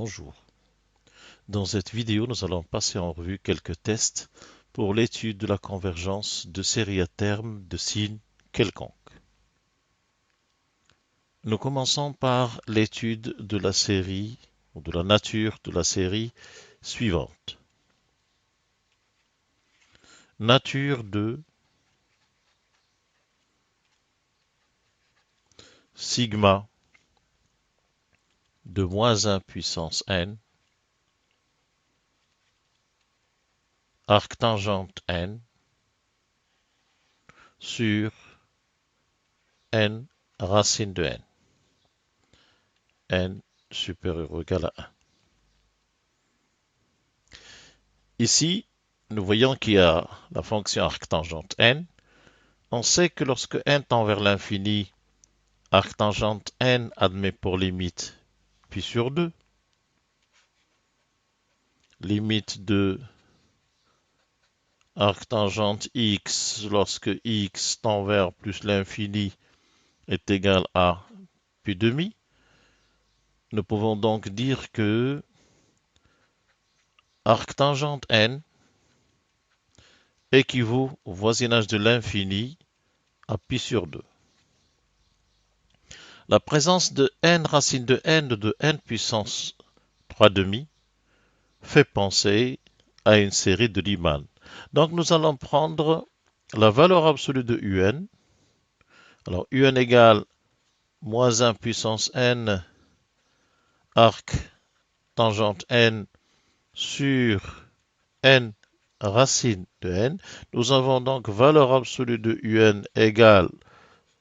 Bonjour. Dans cette vidéo, nous allons passer en revue quelques tests pour l'étude de la convergence de séries à terme de signes quelconques. Nous commençons par l'étude de la série ou de la nature de la série suivante. Nature de sigma de moins 1 puissance n, arctangente n, sur n racine de n supérieur ou égal à 1. Ici, nous voyons qu'il y a la fonction arctangente n. On sait que lorsque n tend vers l'infini, arctangente n admet pour limite pi sur 2. Limite de arctangente x lorsque x tend vers plus l'infini est égal à pi demi. Nous pouvons donc dire que arctangente n équivaut au voisinage de l'infini à pi sur 2. La présence de n racine de n puissance 3 demi fait penser à une série de Riemann. Donc nous allons prendre la valeur absolue de un. Alors un égale moins 1 puissance n arc tangente n sur n racine de n. Nous avons donc valeur absolue de un égale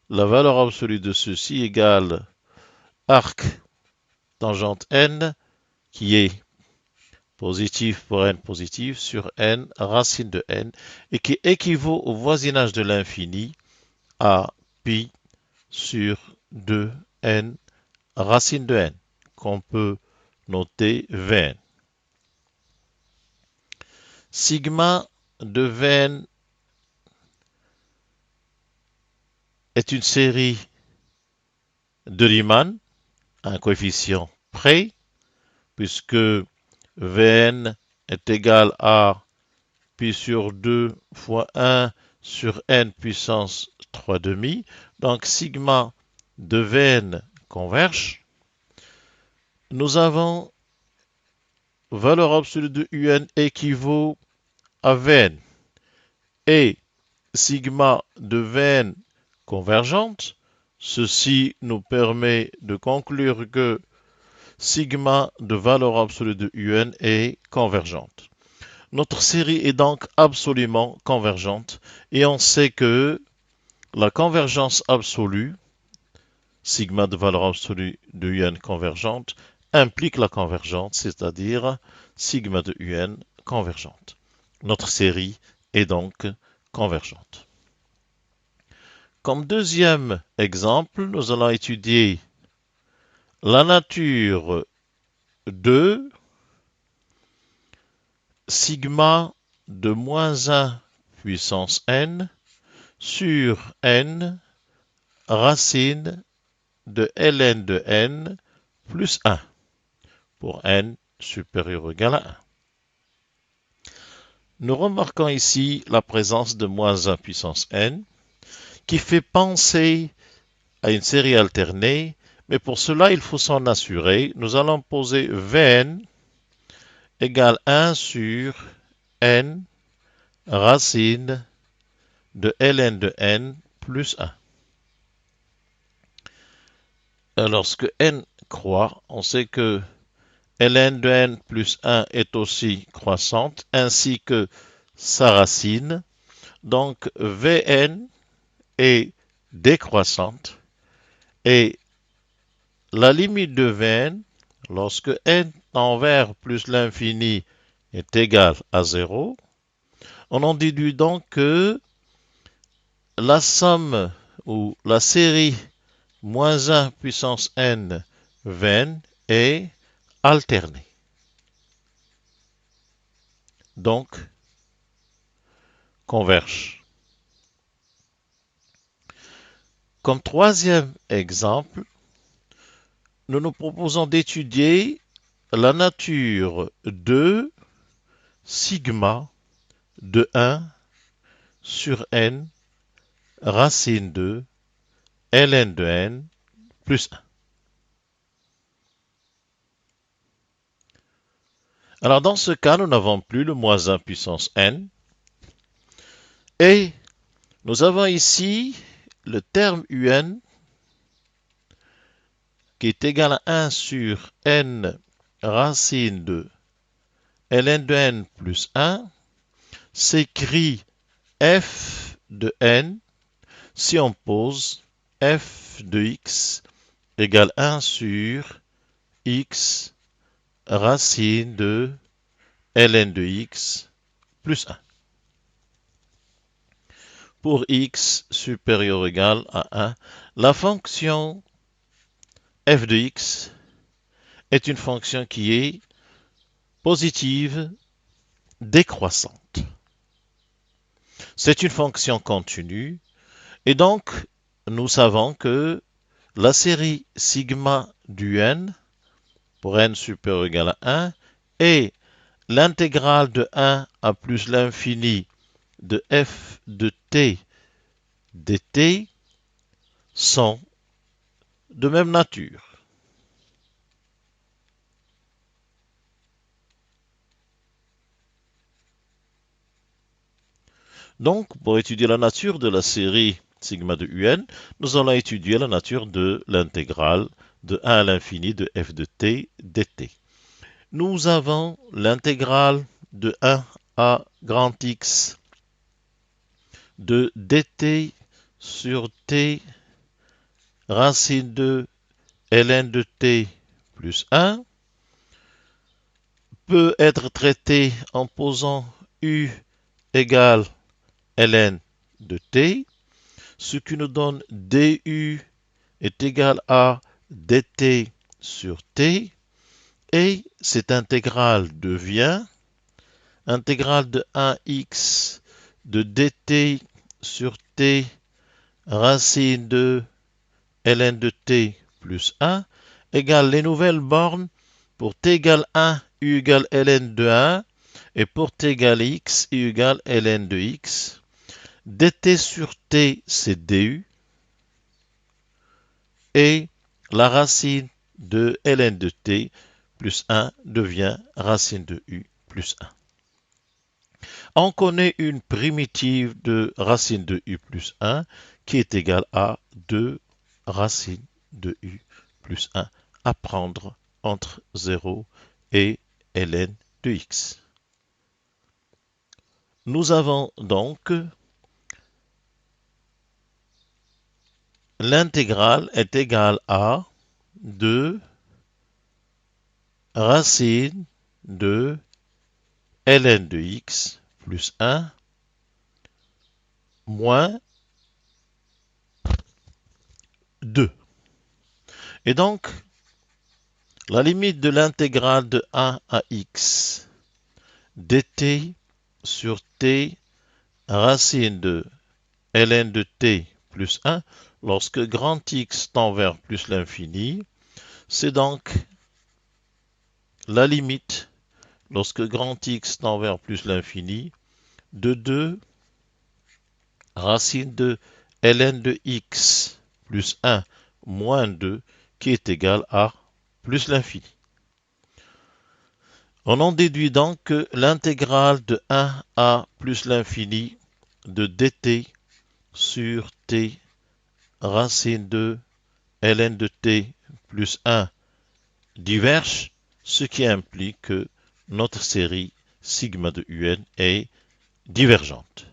la valeur absolue de ceci égale arc tangente n qui est positif pour n positif sur n racine de n et qui équivaut au voisinage de l'infini à pi sur 2n racine de n qu'on peut noter Vn. Sigma de Vn est une série de Riemann à un coefficient près puisque Vn est égal à pi sur 2 fois 1 sur n puissance 3 demi. Donc sigma de Vn converge. Nous avons valeur absolue de un équivaut à Vn et sigma de Vn convergente. Ceci nous permet de conclure que sigma de valeur absolue de un est convergente. Notre série est donc absolument convergente et on sait que la convergence absolue, sigma de valeur absolue de un convergente, implique la convergence, c'est-à-dire sigma de un convergente. Notre série est donc convergente. Comme deuxième exemple, nous allons étudier la nature de sigma de moins 1 puissance n sur n racine de ln de n plus 1 pour n supérieur ou égal à 1. Nous remarquons ici la présence de moins 1 puissance n qui fait penser à une série alternée, mais pour cela il faut s'en assurer. Nous allons poser Vn égale 1 sur n racine de ln de n plus 1. Lorsque n croît, on sait que ln de n plus 1 est aussi croissante, ainsi que sa racine. Donc Vn est décroissante et la limite de Vn, lorsque n tend vers plus l'infini est égal à 0, on en déduit donc que la somme ou la série moins 1 puissance n Vn est alternée. Donc, converge. Comme troisième exemple, nous nous proposons d'étudier la nature de sigma de 1 sur n racine de ln de n plus 1. Alors dans ce cas, nous n'avons plus le moins 1 puissance n. Et nous avons ici le terme un qui est égal à 1 sur n racine de ln de n plus 1 s'écrit f de n si on pose f de x égale 1 sur x racine de ln de x plus 1. Pour x supérieur ou égal à 1, la fonction f de x est une fonction qui est positive décroissante. C'est une fonction continue et donc nous savons que la série sigma du n pour n supérieur ou égal à 1 est l'intégrale de 1 à plus l'infini de f de t dt sont de même nature. Donc, pour étudier la nature de la série sigma de un, nous allons étudier la nature de l'intégrale de 1 à l'infini de f de t dt. Nous avons l'intégrale de 1 à grand X de dt sur t racine de ln de t plus 1 peut être traité en posant u égale ln de t, ce qui nous donne du est égal à dt sur t, et cette intégrale devient intégrale de 1x de dt sur t racine de ln de t plus 1 égale les nouvelles bornes pour t égale 1, u égale ln de 1, et pour t égale x, u égale ln de x. dt sur t, c'est du, et la racine de ln de t plus 1 devient racine de u plus 1. On connaît une primitive de racine de u plus 1 qui est égale à 2 racine de u plus 1 à prendre entre 0 et ln de x. Nous avons donc l'intégrale est égale à 2 racine de ln de x plus 1 moins 2. Et donc, la limite de l'intégrale de 1 à x dt sur t racine de ln de t plus 1 lorsque grand X tend vers plus l'infini, c'est donc la limite lorsque grand X tend vers plus l'infini de 2 racine de ln de x plus 1 moins 2 qui est égal à plus l'infini. On en déduit donc que l'intégrale de 1 à plus l'infini de dt sur t racine de ln de t plus 1 diverge, ce qui implique que notre série sigma de un est divergente.